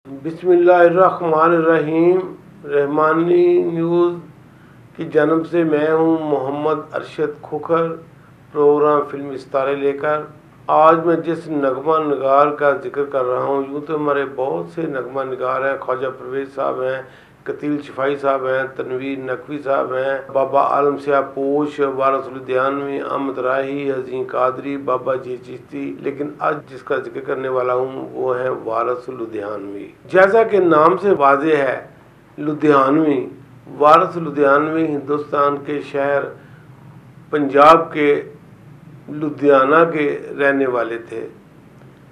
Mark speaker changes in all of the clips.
Speaker 1: बिस्मिल्लाहिर्रहमानिर्रहीम। रहमानी न्यूज़ की जानब से मैं हूं मोहम्मद अरशद खोखर, प्रोग्राम फिल्म सितारे लेकर। आज मैं जिस नगमा निगार का जिक्र कर रहा हूं, यूँ तो हमारे बहुत से नगमा निगार हैं। ख्वाजा परवेज़ साहब हैं, कतील शिफाई साहब हैं, तनवीर नकवी साहब हैं, बाबा आलम शाह पोश, वारस लुधियानवी, अहमद राही, हज़ीं कादरी, बाबा जी चिश्ती। लेकिन आज जिसका जिक्र करने वाला हूँ वो है वारस लुधियानवी। जैसा कि नाम से वाज़े है, लुधियानवी, वारस लुधियानवी हिंदुस्तान के शहर पंजाब के लुधियाना के रहने वाले थे।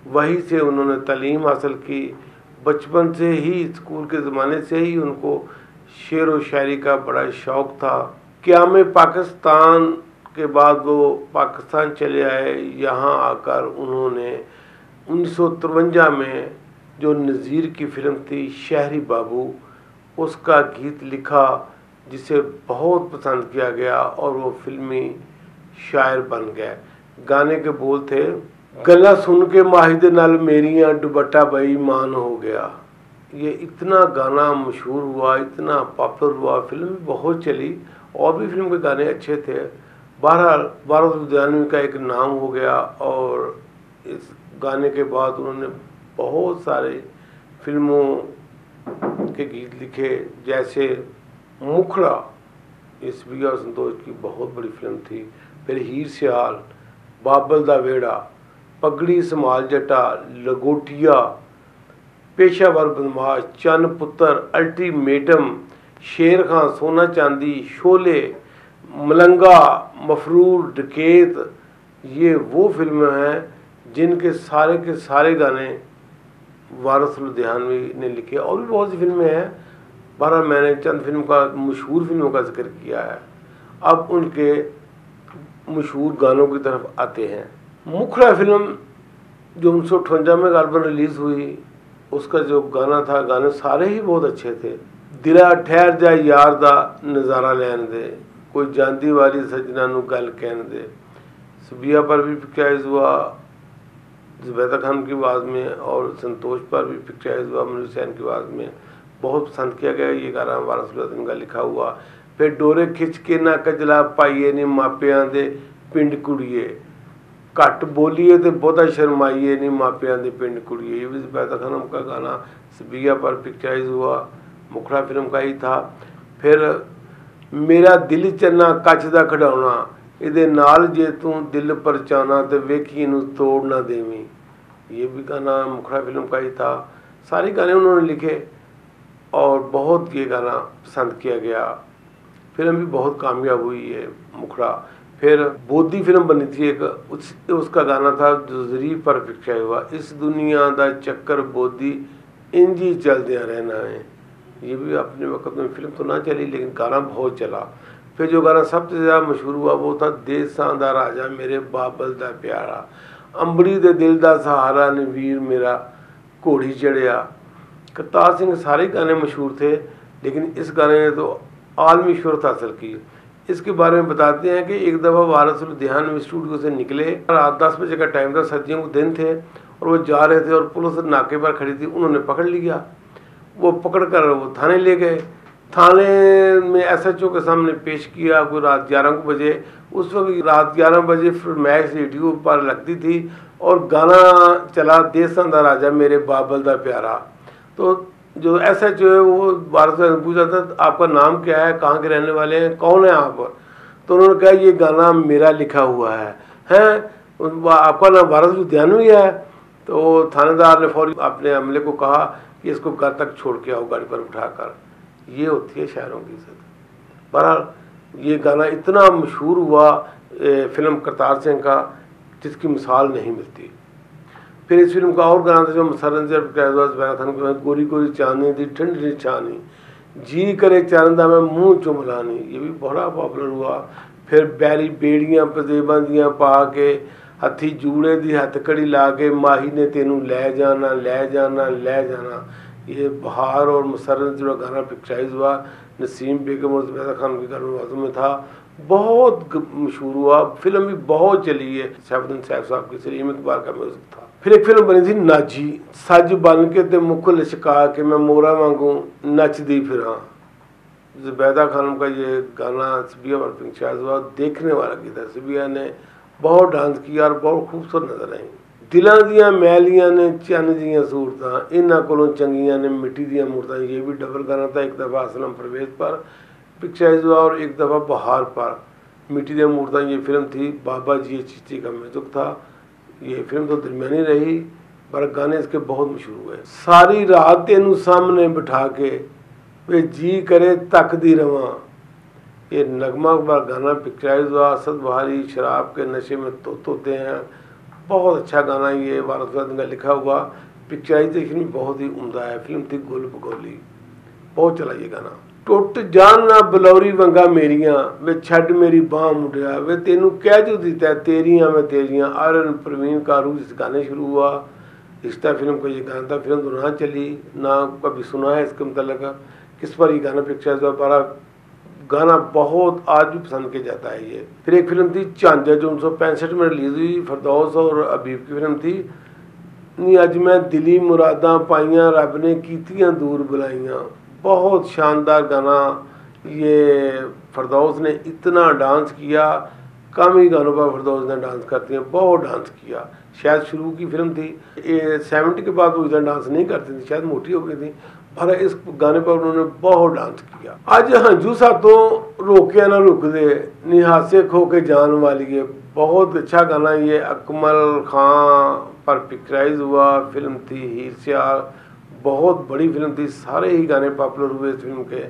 Speaker 1: वहीं से उन्होंने तालीम हासिल की। बचपन से ही, स्कूल के ज़माने से ही उनको शेर व शायरी का बड़ा शौक़ था। क़याम पाकिस्तान के बाद वो पाकिस्तान चले आए। यहाँ आकर उन्होंने 1953 में जो नज़ीर की फ़िल्म थी शहरी बाबू, उसका गीत लिखा जिसे बहुत पसंद किया गया और वो फिल्मी शायर बन गए। गाने के बोल थे, गला सुन के माहिदे नाल मेरियां दुपट्टा बेईमान हो गया। ये इतना गाना मशहूर हुआ, इतना पॉपुलर हुआ, फिल्म भी बहुत चली और भी फिल्म के गाने अच्छे थे। बहरहाल वारस लुधियानवी का एक नाम हो गया और इस गाने के बाद उन्होंने बहुत सारे फिल्मों के गीत लिखे, जैसे मुखड़ा, ईसवी और संतोष की बहुत बड़ी फिल्म थी। फिर हीर सियाल, बाबल दा वेड़ा, पगड़ी समाल जटा, लगोटिया, पेशावर बदमाश, चन्न पुत्र, अल्टीमेटम, शेर खां, सोना चांदी, शोले, मलंगा, मफरूर, डकैत, ये वो फिल्में हैं जिनके सारे के सारे गाने वारस लुधियानवी ने लिखे। और भी बहुत सी फिल्में हैं, बहरहाल मैंने चंद फिल्म का मशहूर फिल्मों का जिक्र किया है। अब उनके मशहूर गानों की तरफ आते हैं। मुखड़ा फिल्म जो 1958 में गालबन रिलीज़ हुई, उसका जो गाना था, गाने सारे ही बहुत अच्छे थे। दिला ठहर जा यार दा नज़ारा लैन दे, कोई जानती वाली सजना नू गल कहन दे, सुबिया पर भी पिक्चराइज हुआ ज़ुबैदा खान की आवाज़ में, और संतोष पर भी पिक्चराइज हुआ मनीष हुसैन की आवाज़ में। बहुत पसंद किया गया ये गाना, वारस लुधियानवी का लिखा हुआ। फिर डोरे खिंच के ना कजला पाइए ने मापियां दे पिंड कुड़िए, घट बोलिए तो बहुता शर्माइए नहीं मापियां दे पिंड कुड़िए, ये भी ज़ुबैदा खान का गाना सुबिया पर पिक्चराइज हुआ, मुखड़ा फिल्म का ही था। फिर मेरा दिल चन्ना कच दा खिडौना, इहदे नाल जे तू दिल परचाना ते वेखी इनू तोड़ ना देवी, ये भी गाना मुखड़ा फिल्म का ही था। सारे गाने उन्होंने लिखे और बहुत ये गाना पसंद किया गया। फिल्म भी बहुत कामयाब हुई है मुखड़ा। फिर बोधी फिल्म बनी थी एक, उसका गाना था जो ज़रीफ पर पिक्चर हुआ, इस दुनिया दा चक्कर बोधी इंज ही चलदियां रहना है। ये भी अपने वक्त में फिल्म तो ना चली लेकिन गाना बहुत चला। फिर जो गाना सबसे ज़्यादा मशहूर हुआ वो था देसां दा राजा मेरे बाबल दा प्यारा, अंबड़ी दे दिल दा सहारा ने वीर मेरा घोड़ी चढ़िया। करतार सिंह सारे गाने मशहूर थे, लेकिन इस गाने ने तो आलमी शोहरत हासिल की। इसके बारे में बताते हैं कि एक दफ़ा वारस लुधियानवी स्टूडियो से निकले, रात 10 बजे का टाइम था, सर्दियों के दिन थे और वो जा रहे थे और पुलिस नाके पर खड़ी थी। उन्होंने पकड़ लिया, वो पकड़ कर वो थाने ले गए। थाने में SHO के सामने पेश किया। कोई रात 11 बजे, उस वक्त रात 11 बजे फरमाइश रेडियो पर लगती थी और गाना चला देसां दा राजा मेरे बाबल दा प्यारा। तो जो SHO है वो वारस से पूछा था आपका नाम क्या है, कहाँ के रहने वाले हैं, कौन है आप? तो उन्होंने कहा ये गाना मेरा लिखा हुआ है। हैं, आपका नाम वारस लुधियानवी है? तो थानेदार ने फौरी अपने अमले को कहा कि इसको घर तक छोड़ के आओ गाड़ी पर उठाकर। ये होती है शायरों की इज्जत। बहरहाल ये गाना इतना मशहूर हुआ फिल्म करतार सिंह का, जिसकी मिसाल नहीं मिलती। फिर इस फिल्म का और गाना था जो मसरन गोरी गोरी चांदनी दी ठंडी छानी, जी करे चांदा में मुँह चुम लानी, ये भी बड़ा पॉपुलर हुआ। फिर बैरी बेड़ियां पजेबां दियां पा के, हथी जूड़े दी हथकड़ी ला के, माही ने तेनू लै जाना लै जाना लै जाना, ये बहार और मुसर्रत जो गाना पिक्चराइज हुआ नसीम बेगम और ज़ुबैदा खान के गानों में था, बहुत मशहूर हुआ। फिल्म भी बहुत चली है, सैफुद्दीन सैफ साहब की, सलीम इकबाल का म्यूजिक था। फिर एक फिल्म बनी थी नाजी, सज बन के ते मुख लचका के मैं मोरा वांगू नचदी फिरा। ज़ुबैदा खानम का ये गाना सबिया पर पिक्चराइज हुआ, देखने वाला गीत है। सबिया ने बहुत डांस किया और बहुत खूबसूरत नजर आई। दिलों दियां मैलियां ने चन्न दियां सूरतां, इन्हां कोलों चंगियां ने मिट्टी दियां मूरतां। ये भी डबल गाना था, एक दफ़ा असलम परवेज पर पिक्चराइज हुआ और एक दफ़ा बहार पर। मिट्टी दियां मूरतां ये फिल्म थी, बाबा जी चिश्ती का म्यूजिक था। ये फिल्म तो दरमियानी रही पर गाने इसके बहुत मशहूर हुए। सारी रात तेनू सामने बिठा के वे जी करे तकदी रवां, ये नगमा अकबर गाना पिक्चराइज हुआ। असद बहारी शराब के नशे में तोते हैं, बहुत अच्छा गाना ये वारस का लिखा हुआ। पिक्चराइजेशन भी बहुत ही उम्दा है। फिल्म थी गुल बगोली, बहुत चला ये गाना। टुट जान ना बलौरी वंगा मेरियां, वे छड़ मेरी बाह मुंडिया, वे तेनू कह जो दिता तेरियां मैं तेरियां। आर्यन प्रवीण कारू इस गाने शुरू हुआ। रिश्ता फिल्म का ये गाना था। फिल्म तो ना चली, ना कभी सुना है इसके मतलब किस पर ये गाना पिक्चराइज हुआ। बड़ा गाना बहुत आज भी पसंद किया जाता है ये। फिर एक फिल्म थी चांद जो 1965 में रिलीज हुई, फरदौस और अबीब की फिल्म थी। नी अज मैं दिली मुरादा पाइयां, रब ने कीतियां दूर बुलाइयां, बहुत शानदार गाना ये। फरदौस ने इतना डांस किया, कम ही गानों पर फरदौस ने डांस करती हैं, बहुत डांस किया। शायद शुरू की फिल्म थी, ये 70 के बाद वो इतना डांस नहीं करती थी, शायद मोटी हो गई थी, पर इस गाने पर उन्होंने बहुत डांस किया। आज हंजू सातों रोके ना रुक दे, निहासे खो के जान वाली है, बहुत अच्छा गाना ये। अकमल खान पर पिक्चराइज हुआ। फिल्म थी हीर सियार, बहुत बड़ी फिल्म थी, सारे ही गाने पॉपुलर हुए इस फिल्म के।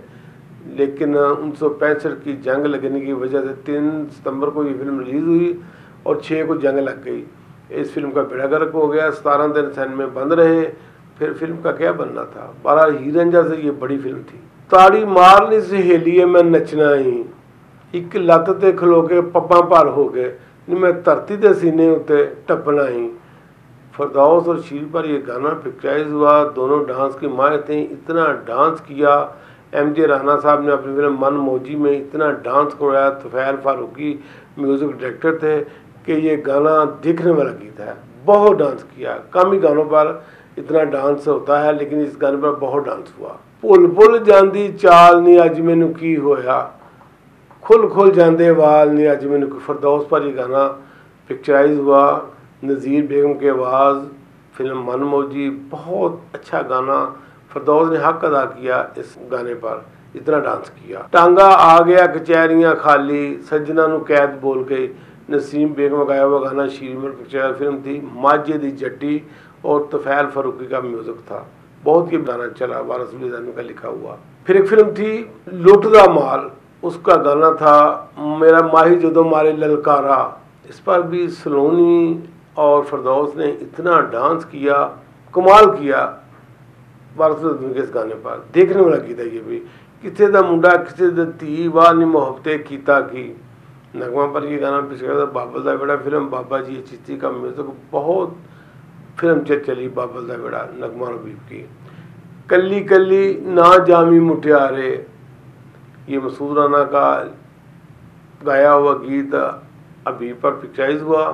Speaker 1: लेकिन 1965 की जंग लगने की वजह से 3 सितंबर को ये फिल्म रिलीज़ हुई और 6 को जंग लग गई। इस फिल्म का बेड़ा गर्क हो गया, 17 दिन सैन में बंद रहे। फिर फिल्म का क्या बनना था। 12 हीरंजा से ये बड़ी फिल्म थी। ताड़ी मारनी सहेलीए मैं नचना ही, एक लत्त ते खलो के पप्पा भर हो गए, मैं धरती के सीने उत्ते टपना ही। फरदौस और शीर पर यह गाना पिक्चराइज हुआ। दोनों डांस की माहिर थे, इतना डांस किया। MJ राना साहब ने अपनी फिल्म मन मौजी में इतना डांस करवाया। तुफैल फारूकी म्यूज़िक डायरेक्टर थे कि ये गाना देखने वाला गीत है। बहुत डांस किया, कम ही गानों पर इतना डांस होता है, लेकिन इस गाने पर बहुत डांस हुआ। भुल भुल जांदी चाल नी अज मैनू की होया, खुल खुल जाते वाल नी अज मैनू। फरदौस पर यह गाना पिक्चराइज हुआ। नज़ीर बेगम की आवाज़, फिल्म मन मौजी, बहुत अच्छा गाना। फरदौस ने हक अदा किया इस गाने पर, इतना डांस किया। टांगा आ गया कचहरियाँ खाली, सज्जना नू कैद बोल गई, नसीम बेगम गाया हुआ गाना। शीरमल पिक्चर फिल्म थी माजे दी जट्टी और तुफैल फारूकी का म्यूजिक था। बहुत ही गाना चला, वारस का लिखा हुआ। फिर एक फिल्म थी लुट दा माल, उसका गाना था मेरा माही जदों मारे ललकारा। इस पर भी सलोनी और फरदौस ने इतना डांस किया, कमाल किया वारस के इस गाने पर। देखने वाला गीत है ये भी। किसे दा मुंडा किसे दा धी वाह नी मोहब्बते कीता की, नगमा पर ये गाना पिछड़ा। बाबल दा बेड़ा फिल्म, बाबा जी चिश्ती का म्यूजिक, बहुत फिल्म चली बाबल दा बेड़ा नगमा हबीब की। कल्ली कल्ली ना जामी मुटियारे, ये मसूद राना का गाया हुआ गीत हबीब पर पिक्चराइज हुआ।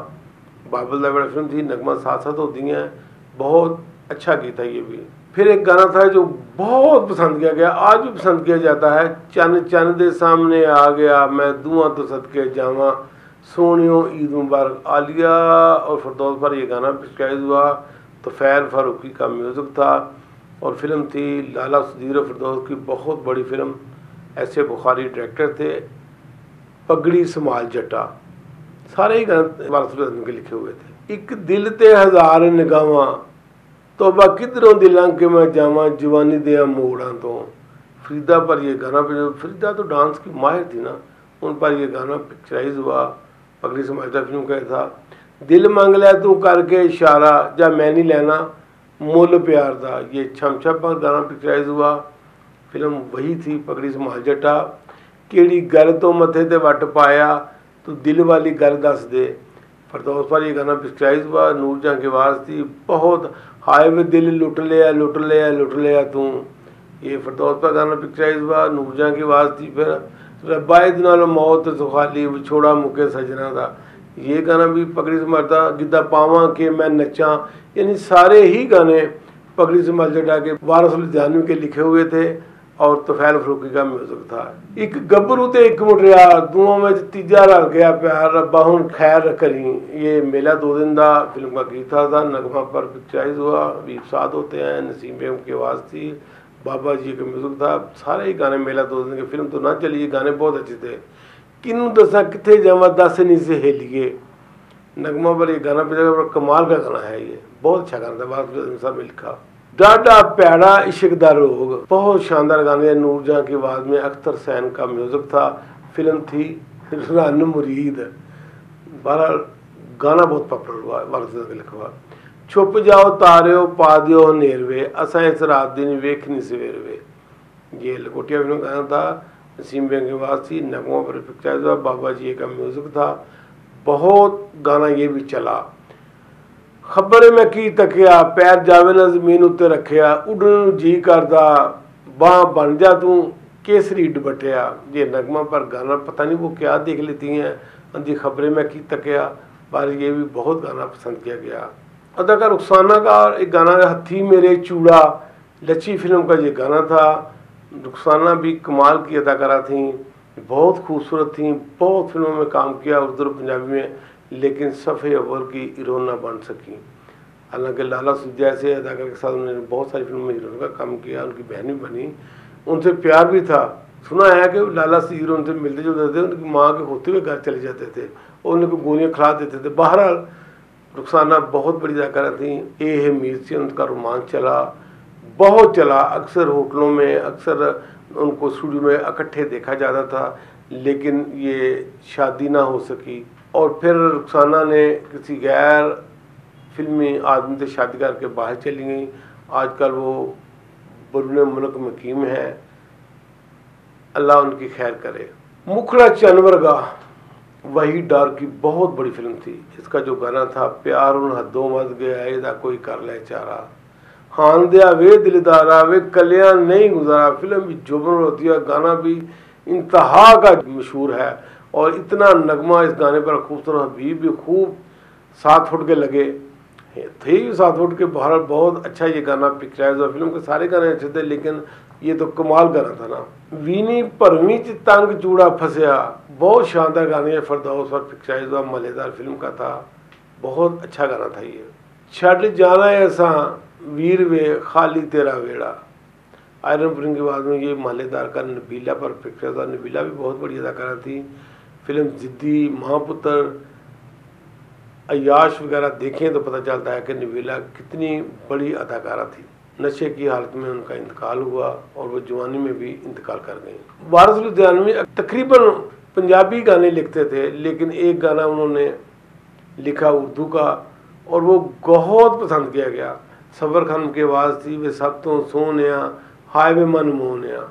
Speaker 1: बाबल दा बेड़ा फिल्म थी, नगमा साथ साथ होती हैं, बहुत अच्छा गीत है ये भी। फिर एक गाना था जो बहुत पसंद किया गया, आज भी पसंद किया जाता है, चन चन दे सामने आ गया मैं दुआ तो सदके जावा, सोनियो ईद मुबारक। आलिया और फरदौस पर यह गाना पिक्चराइज हुआ। तुफैल फारूकी का म्यूज़िक था और फिल्म थी लाला सुधीर और फरदौस की बहुत बड़ी फिल्म। ऐसे बुखारी डायरेक्टर थे। पगड़ी संभाल जटा, सारे ही गाने वारस के लिखे हुए थे। एक दिल ते हज़ार निगावां, तोबा किधरों दी लंघ के मैं जावा, जवानी दिया मोड़ां तो। फरीदा पर यह गाना, फरीदा तो डांस की माहिर थी ना, उन पर यह गाना पिक्चराइज हुआ। पगड़ी समाजदा फिल्म का था। दिल मंग लिया तू करके इशारा, जा मैं नहीं लेना मुल प्यार दा, ये छमछम पर गाना पिक्चराइज हुआ। फिल्म वही थी पगड़ी संभाल जटा। केड़ी गल तो मथे ते वट पाया, तू दिल वाली गल दस दे, फरदौस पर ये गाना पिक्चराइज हुआ, नूरजहां की आवाज़ थी। बहुत हाय वे दिल लुट लिया लुट लिया लुट लिया तू, ये फरदौस पर गाना पिक्चराइज हुआ, नूरजहां की आवाज़ थी। फिर रब्बा इद नाल मौत सुखाली विछोड़ा मुके सजना था, ये गाना भी पगड़ी संभालता। गिद्दा पावां के मैं नचा, यानी सारे ही गाने पगड़ी संभाल चढ़ा के वारिस लुधियानवी के लिखे हुए थे और तुफैल फरूकी का म्यूजिक था। एक गबरू ते एक मुटिया दोवां में तीजा रल गया प्यार रब्बा हुण खैर करी, ये मेला 2 दिन का फिल्म का गीत था। नगमा पर पिक्चराइज हुआ, हबीब साद होते हैं, नसीम बेगम की आवाज़ थी, बाबा जी का म्यूजिक था। सारे ही गाने मेला 2 दिन की फिल्म तो ना चली, ये गाने बहुत अच्छे थे। किनू दसा किथे जावा दस नहीं सहेलिए, नगमा पर ये गाना पिक्चर कमाल का गाना है, ये बहुत अच्छा गाना था, वारिस साहब ने लिखा। डाडा प्याड़ा इश्क दा रोग, बहुत शानदार गाने, नूरजहां की आवाज़ में अख्तर सैन का म्यूजिक था। फिल्म थी रन मुरीद। बहरहाल गाना बहुत पॉपुलर हुआ, वारिस साहब ने लिखा हुआ। छुप जाओ तारियो पा दियो हनेरवे, असां इस रात दिन वेखनी सवेरवे, ये लकोटिया फिल्म गाना था। नसीम बेगम की आवाज़ थी, नगमा पर पिक्चराइज हुआ, बाबा जी का म्यूजिक था। बहुत गाना ये भी चला। खबर मैं की तकिया पैर जावे ना जमीन उत्ते रखिया, उड़न जी करदा बाह बन जा तू केसरी दुपट्टिया, ये नगमा पर गाना पता नहीं वो क्या देख लेती हैं जी, खबरें मैं की तकिया, पर ये भी बहुत गाना पसंद किया गया। अदाकार रुखसाना का एक गाना हथी मेरे चूड़ा, लच्छी फिल्म का ये गाना था। रुखसाना भी कमाल की अदाकारा थी, बहुत खूबसूरत थी, बहुत फिल्मों में काम किया उर्दू और पंजाबी में, लेकिन सफ़े अव्वल की हीरोइन ना बन सकी। हालांकि लाला सिद्दीकी जैसे अदाकार के साथ उन्होंने बहुत सारी फिल्मों में हीरोइन का काम किया, उनकी बहन भी बनी, उनसे प्यार भी था। सुना है कि लाला से हीरो उनसे मिलते जुलते थे, उनकी माँ के होते हुए घर चले जाते थे और उनको गोलियाँ खिला देते थे। बहरहाल रुखसाना बहुत बड़ी अदाकारा थी। ए है मीर से उनका रोमांस चला, बहुत चला, अक्सर होटलों में, अक्सर उनको स्टूडियो में इकट्ठे देखा जाता था, लेकिन ये शादी ना हो सकी। और फिर रुखसाना ने किसी गैर फिल्मी आदमी से शादी करके बाहर चली गई। आजकल वो बरूने मुल्क मुकीम है, अल्लाह उनकी खैर करे। मुखड़ा चनवरगा वही डर की बहुत बड़ी फिल्म थी। इसका जो गाना था प्यार उन हदों मत गया एदा कोई कर ले चारा, हान दिया वे दिलदारा वे कल्याण नहीं गुजारा, फिल्म भी जुबन होती है, गाना भी इंतहा का मशहूर है। और इतना नगमा इस गाने पर खूबसूरत, हबीब भी खूब साथ फुट के लगे थे, साथ फुट के। बहरहाल बहुत अच्छा ये गाना पिक्चराइज हुआ। फिल्म के सारे गाने अच्छे थे, लेकिन ये तो कमाल गाना था ना। वीनी भरवी च तंग चूड़ा फंसिया, बहुत शानदार गाने, फरदौस पर पिक्चराइज हुआ, मलेदार फिल्म का था, बहुत अच्छा गाना था ये। छड़ जाना ऐसा वीर वे खाली तेरा वेड़ा, आयरन पुरिंग की आवाज़ में ये मालेदार का नबीला पर पिक्चर था। नबीला भी बहुत बड़ी अदाकारा थी। फिल्म जिद्दी, महापुत्र, अयाश वगैरह देखें तो पता चलता है कि नबीला कितनी बड़ी अदाकारा थी। नशे की हालत में उनका इंतकाल हुआ और वो जवानी में भी इंतकाल कर गई। वारिस लुधियानवी तकरीबन पंजाबी गाने लिखते थे, लेकिन एक गाना उन्होंने लिखा उर्दू का और वो बहुत पसंद किया गया। सबर खान की आवाज़ थी, वे सब तो सोनिया हाय वे मन मोहनिया,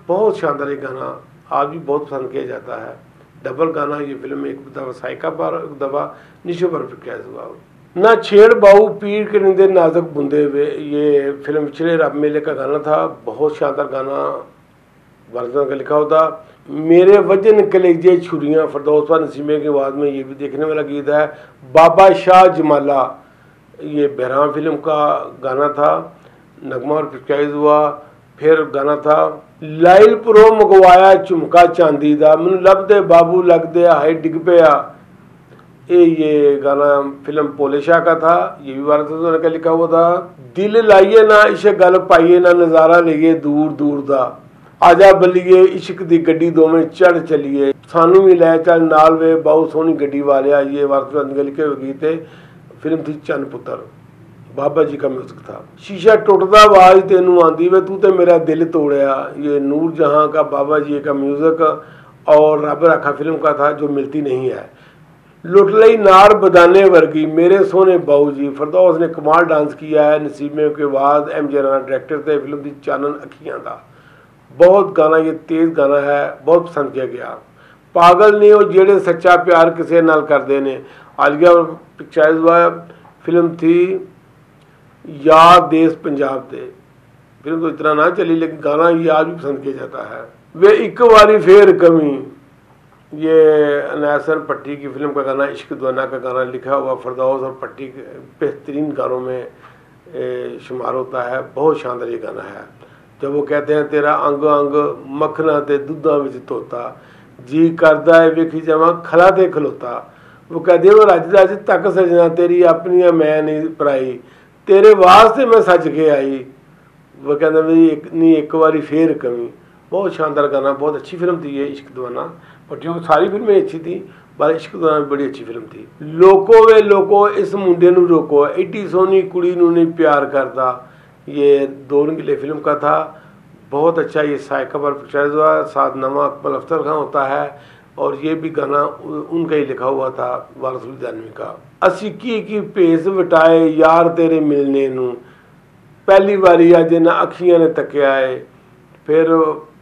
Speaker 1: बहुत शानदार ये गाना आज भी बहुत पसंद किया जाता है। डबल गाना ये फिल्म में एक दफ़ा साइका पर, एक दफ़ा निशो पर पिक्चराइज हुआ। ना छेड़ बाऊ पीर के निंदे नाजुक बुंदे हुए, ये फिल्म पिछले रब मेले का गाना था, बहुत शानदार गाना वारिस का लिखा होता। मेरे वजन कलेजे छुरियाँ, फरदौस पर नसीमे की आवाज़ में ये भी देखने वाला गीत है। बाबा शाह जमाला, ये बहराम फिल्म का गाना था, नगमा और पिक्चराइज हुआ। फिर गाना था लाइल पुरो मंगवाया झुमका चांदी दा, मैनू लभदे बाबू लगदे हाय डिग पिया, ये गाना फिल्म पोले शाह का था, ये भी वारिस का लिखा हुआ था। दिल लाइए ना इश्क गल पाइए ना नज़ारा लईए दूर दूर दा, आजा बल्लीए इश्क दी गड्डी दोवें चढ़ चलीए, सानू भी लै चल नाल वे बहुत सोहनी गड्डी वालिया, ये वारिस के लिखे हुए गीत थे। फिल्म थी चंद पुत्र, बाबा जी का म्यूजिक था। शीशा टुटदा आवाज तेनू आंदी वे तू ते मेरा दिल तोड़िया, ये नूरजहां का बाबा जी का म्यूजिक और रब राखा फिल्म का था, जो मिलती नहीं है। लुट लई नार बदाने वर्गी मेरे सोने बाऊ जी, फरदौस ने कमाल डांस किया है। नसीमे के बाद एम.जे. राणा डायरेक्टर थे। फिल्म थी चानन अखियां था, बहुत गाना ये तेज गाना है, बहुत पसंद किया गया। पागल नहीं हो जेड़े सच्चा प्यार किसी नाल करते हैं। आलिया पिक्चराइज हुआ फिल्म थी याद देश पंजाब दे। फिल्म तो इतना ना चली लेकिन गाना ये आज भी पसंद किया जाता है। वे एक बारी फिर कमी, ये अनैसन पट्टी की फिल्म का गाना, इश्क दीवाना का गाना लिखा हुआ फरदौस और पट्टी के बेहतरीन गानों में शुमार होता है। बहुत शानदार ये गाना है। जब वो कहते हैं तेरा अंग अंग मखना ते दुद्धा विच धोता, जी करदा है वेखी जावा खला ते खलोता। वो कहते हैं वो रज रज तक सजना तेरी अपनी मैं नहीं पराई, तेरे वास्ते मैं सज के आई। वो कहते नहीं एक बारी फिर कमी। बहुत शानदार गाना, बहुत अच्छी फिल्म थी ये इश्क दीवाना। पट्टियों की सारी फिल्में अच्छी थी पर इश्क दीवाना भी बड़ी अच्छी फिल्म थी। लोको वे लोको इस मुंडे नू रोको, एडी सोहनी कुड़ी नू नहीं प्यार करता, ये दो रंगीले फिल्म का था। बहुत अच्छा ये साइका पर पिक्चराइज हुआ, साथ नमा अकमल अख्तर खान होता है और ये भी गाना उनका ही लिखा हुआ था वारिस लुधियानवी का। असी की भेस वटाए यार तेरे मिलने नू, पहली बारी अज इन्हां अखियां ने तकिया है, फिर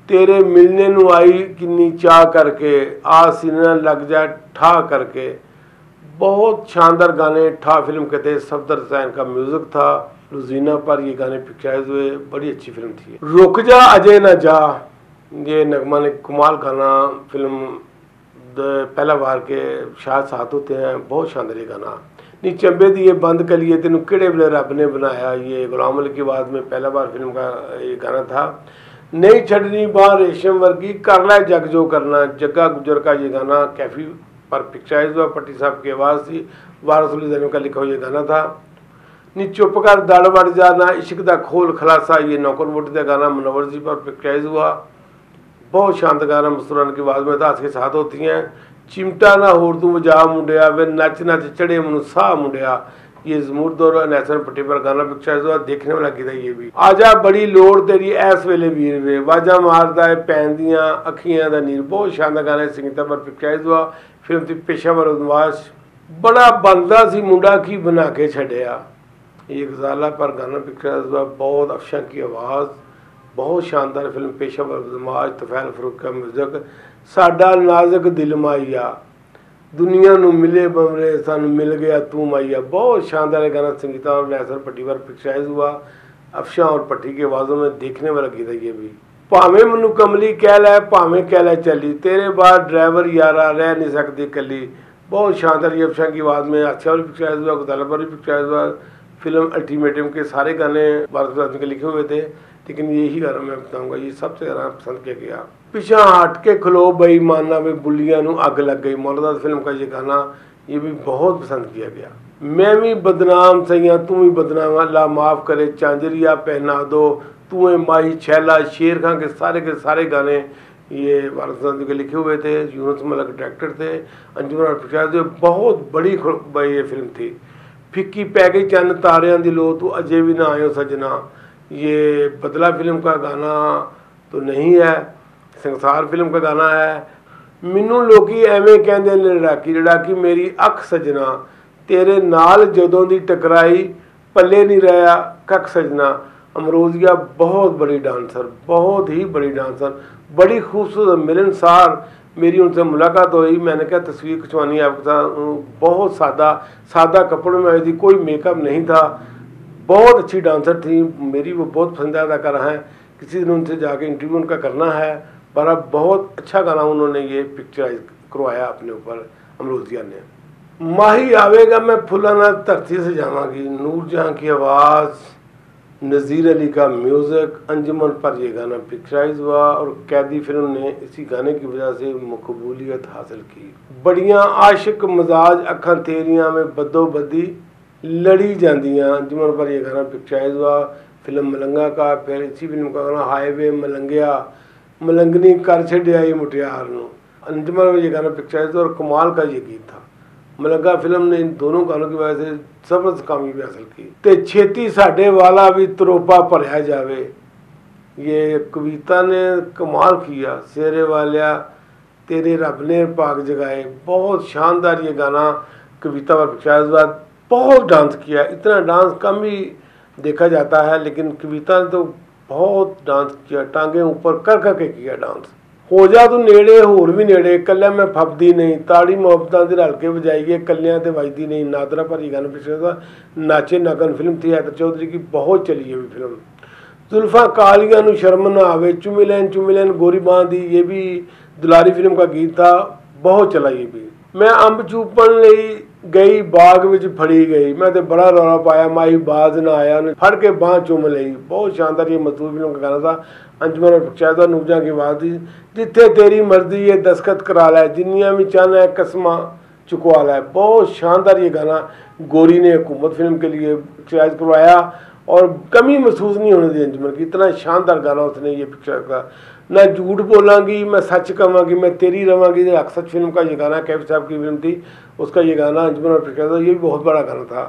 Speaker 1: तेरे मिलने नू आई किन्नी चाह करके, आ सीना लग जा ठा करके। बहुत शानदार गाने ठा फिल्म के थे। सफदर हुसैन का म्यूज़िक था। लुजीना पर ये गाने पिक्चराइज हुए, बड़ी अच्छी फिल्म थी। रुक जा अजय ना जा, ये नगमा ने कमाल गाना, फिल्म पहला बार के शायद साथ होते हैं। बहुत शानदार ये गाना। नी चंबे दिए बंद करिए तेनू किहड़े वेले रब ने बनाया, ये गुलाम अली की आवाज़ में पहला बार फिल्म का ये गाना था। नहीं छड़नी बाह रेशम वर्गी कर लै जग जो करना, जग्गा गुजर का ये गाना कैफी पर पिक्चराइज हुआ। पट्टी साहब की आवाज़ थी। वारिस लुधियानवी का लिखा हुआ ये गाना था। नी चुप कर दड़ वड़ जाना इश्क दा खोल खलासा, ये नौकर वोटी का गाना मुनव्वर जी पर पिक्चराइज हुआ। बहुत शानदार गाना मस्तूरान की आवाज़ में था। के साथ होती हैं चिमटा ना होर तू वजा मुंडिया, वे नच नच चढ़े मनु साह मुंडिया, ये जमूर दौर अनैसन पट्टी पर गाना पिक्चराइज हुआ। देखने वाला गीत है ये भी। आजा बड़ी लोड़ तेरी ऐस वेले वीर वे, वाजा मारदा है पैन दियां अखियां दा नीर। बहुत शानदार गाना संगीता पर पिक्चराइज हुआ। फिल्म थी पेशावर उदवाश। बड़ा बंदा सी मुंडा की बना के छड़िया, ये गजाला पर गाना पिक्चराइज हुआ। बहुत अफशां की आवाज़, बहुत शानदार फिल्म पेशावर उदवाश। तफैल फरूक का म्यूजिक। साडा नाजुक दिल माइया, दुनिया नू मिले बमरे सानू मिल गया तू माइया। बहुत शानदार गाना संगीता और अनैसन पट्टी पर पिक्चराइज हुआ। अफशां और पट्टी की आवाज़ों में देखने वाला गीत है ये भी। भावें मैनू कमली कह लै भावें कह लै चली, तेरे बाद ड्राइवर यारा रह नहीं सकती कली। बहुत शानदार ये अफशां की आवाज़ में अच्छा भी पिक्चराइज हुआ, गुदाला पर भी पिक्चराइज हुआ। फिल्म अल्टीमेटम के सारे गाने वारिस के लिखे हुए थे लेकिन यही गाना मैं बताऊंगा ये सबसे ज़्यादा पसंद किया गया। पिछा हट के खलो बेईमाना वे बुलिया नू अग लग गई, मौलाना फिल्म का ये गाना ये भी बहुत पसंद किया गया। मैं भी बदनाम सैया तू भी बदनाम, अल्लाह माफ़ करे चांजरिया पहना दो, तू है माही छैला, शेर खान के सारे गाने ये वारिस के लिखे हुए थे। यूनुस मलिक डायरेक्टर थे। अंजुमन पिक्चराइज हुए। बहुत बड़ी ये फिल्म थी। फिक्की पै गई चंद तारियां दी लो, तू अजे भी ना आयो सजना, ये बदला फिल्म का गाना तो नहीं है, संसार फिल्म का गाना है। मैनू लोकी एवें कहंदे ने लड़ाकी लड़ाकी मेरी अख सजना, तेरे नाल जदों दी टकराई पल्ले नहीं रहा कख सजना। अमरोजिया बहुत बड़ी डांसर, बहुत ही बड़ी डांसर, बड़ी खूबसूरत मिलनसार। मेरी उनसे मुलाकात हुई, मैंने कहा तस्वीर खिंचवानी आपके साथ। बहुत सादा कपड़ों में आई थी, कोई मेकअप नहीं था। बहुत अच्छी डांसर थी, मेरी वो बहुत पसंदीदा अदाकारा हैं। किसी दिन उनसे जाके इंटरव्यू उनका करना है। पर बहुत अच्छा गाना उन्होंने ये पिक्चराइज करवाया अपने ऊपर अमरोजिया ने। माही आवेगा मैं फुला ना धरती से जावांगी, नूरजहां की आवाज़, नज़ीर अली का म्यूज़िक। अंजुमन पर यह गाना पिक्चराइज हुआ और कैदी फिल्म ने इसी गाने की वजह से मकबूलियत हासिल की। बड़ियाँ आशिक मजाज अखां तेरियां में बदोबदी लड़ी जांदियां। अंजुमन पर यह गाना पिक्चराइज हुआ। फिल्म मलंगा का। फिर इसी फिल्म का गाना हाईवे मलंगिया, मलंगनी कर छड़िया मुटियार नू। अंजुमन पर यह गाना पिक्चराइज हुआ और कमाल का ये गीत था। मलंगा फिल्म ने इन दोनों गानों की वजह से जबरदस्त कामयाबी हासिल की। ते छेती साडे वाला भी तरोपा भरया जावे, ये कविता ने कमाल किया। शेरे वालिया तेरे रब ने पाक जगाए, बहुत शानदार ये गाना कविता पर पिक्चराइज हुआ। बहुत डांस किया, इतना डांस कम ही देखा जाता है लेकिन कविता ने तो बहुत डांस किया, टांगे ऊपर कर करके किया डांस। ਹੋ ਜਾ ਤੂੰ ਨੇੜੇ ਹੋਰ ਵੀ ਨੇੜੇ, ਕੱਲਿਆਂ ਮੈਂ ਫੱਬਦੀ ਨਹੀਂ, ਤਾੜੀ ਮੁਹੱਬਤਾਂ ਦੇ ਰਲ ਕੇ ਵਜਾਈਏ, ਕੱਲਿਆਂ ਤੇ ਵੱਜਦੀ नहीं, नादरा भरी गाना पिछले था, नाचे नगन फिल्म थी हैदर चौधरी की, बहुत चली है भी फिल्म। जुल्फा कालियां नू शर्म ना आवे, चुमी लैन गोरी बां दी, ये भी दुलारी फिल्म का गीत था, बहुत चला ये भी। मैं अंब चूपन लई गई बाग विच फड़ी गई, मैं तो बड़ा रौला पाया, माई बाज ना आया, फड़ के बांह चूम लई, बहुत शानदार ये मजदूर फिल्म का गाना था। अंजुमन और पंचायत नूरजहां की आवाज़ थी। जिथे तेरी मर्जी ये दस्खत करा लै, जिन्नियां भी चाहना है कसमां चुकवा लै, बहुत शानदार ये गाना गोरी ने हुकूमत फिल्म के लिए पिक्चराइज करवाया और कमी महसूस नहीं होने दी अंजुमन की, इतना शानदार गाना उसने ये पिक्चर का। ना झूठ बोलांगी मैं सच कहूँगी, मैं तेरी रवांगी, हक सच फिल्म का ये गाना कैफ साहब की फिल्म थी, उसका ये गाना अंजुमन और पिक्चर, ये भी बहुत बड़ा गाना था।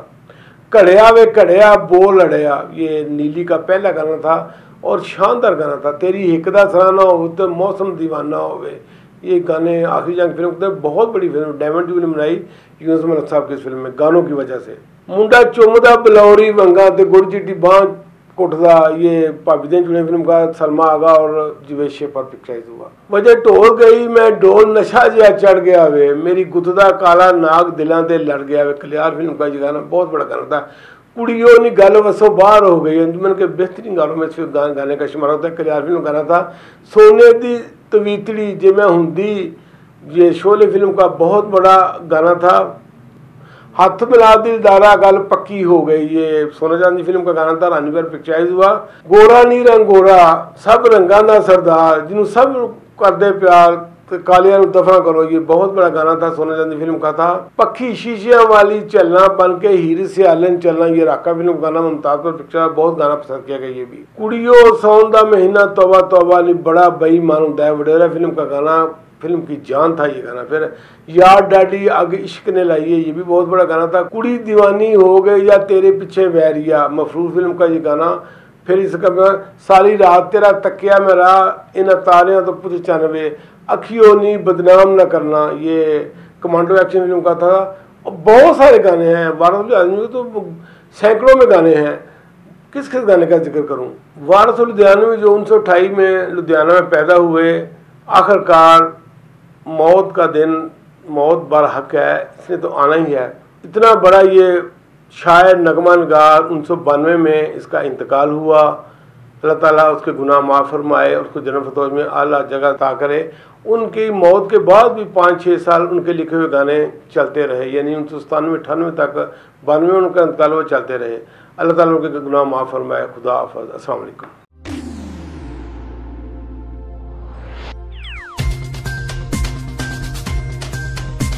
Speaker 1: घड़िया वे घड़िया बोल अड़िया, ये नीली का पहला गाना था और शानदार गाना था। तेरी हिक दा सराहना हो तो मौसम दीवाना होवे, ये गाने आखिरी जंग फिल्म के बहुत बड़ी फिल्म डायमंड जुबली बनाई यूनुस मलिक साहब की इस फिल्म में गानों की वजह से। मुंडा चुमदा बलौरी वंगा ते गुड़ चिट्टी बांह कुटदा, ये भाभी दे जुड़े फिल्म का सलमा आगा और जिवेश शेफर पिक्चराइज हुआ। वजह ढोल गई मैं डोल नशा जिहा चढ़ गया वे, मेरी गुत्त दा काला नाग दिलां ते लड़ गया वे, कलियार फिल्म का ये गाना बहुत बड़ा गाना था। कुड़ियों नी गल वसो बाहर हो गई, अंजुमन के बेहतरीन गानों में से गाने का शुमार होता है। कलियार फिल्म गाना था। सोने दी तवीतड़ी जे मैं हुंदी, ये शोले फिल्म का बहुत बड़ा गाना था। हाथ मिला दिलदारा गल पक्की हो गई, ये सोना चांदी फिल्म का गाना था, रानी पर पिक्चराइज हुआ। गोरा नी रंग गोरा सब रंगां दा सरदार, जिन्हों सब करदे प्यार कालिया दफा करो, ये बहुत बड़ा गाना था, सोना चांदी फिल्म का था। पक्की शीशियां वाली चलना बन के हीर सियालन चलना, ये राका फिल्म का गाना मुमताज पर पिक्चर, बहुत गाना पसंद किया गया ये भी। कुड़ियों सौन दा महीना तौबा तौबा नी बड़ा बेईमान हुंदा है, वडेरा फिल्म का गाना, फिल्म की जान था ये गाना। फिर यार डाडी अग इश्क ने लाइए, ये भी बहुत बड़ा गाना था। कुड़ी दीवानी हो गई या तेरे पीछे वैरिया, मफरूज फिल्म का ये गाना। फिर इसका सारी रात तेरा तकिया में रहा, इन तारियां तो पुछ 95, अखियों नी बदनाम न करना, ये कमांडो एक्शन फिल्म का था। और बहुत सारे गाने हैं, वारस आदमी तो सैकड़ों में गाने हैं, किस किस गाने का जिक्र करूं। वारस लुधियानवी जो 1928 में लुधियाना में पैदा हुए, आखिरकार मौत का दिन, मौत बरहक है, इसने तो आना ही है। इतना बड़ा ये शायर नगमा नगार, 1992 में इसका इंतकाल हुआ। अल्लाह ताला उसके गुनाह माफ़ फरमाए, उसको जन्नत फतोज में आला जगह अता करे। उनकी मौत के बाद भी 5-6 साल उनके लिखे हुए गाने चलते रहे, यानी 1997-98 तक, 92 में उनका इंतकाल हुआ, चलते रहे। अल्लाह ताला उनके गुनाह माफ़ फरमाए। खुदा हाफ़िज़। अस्सलाम वालेकुम।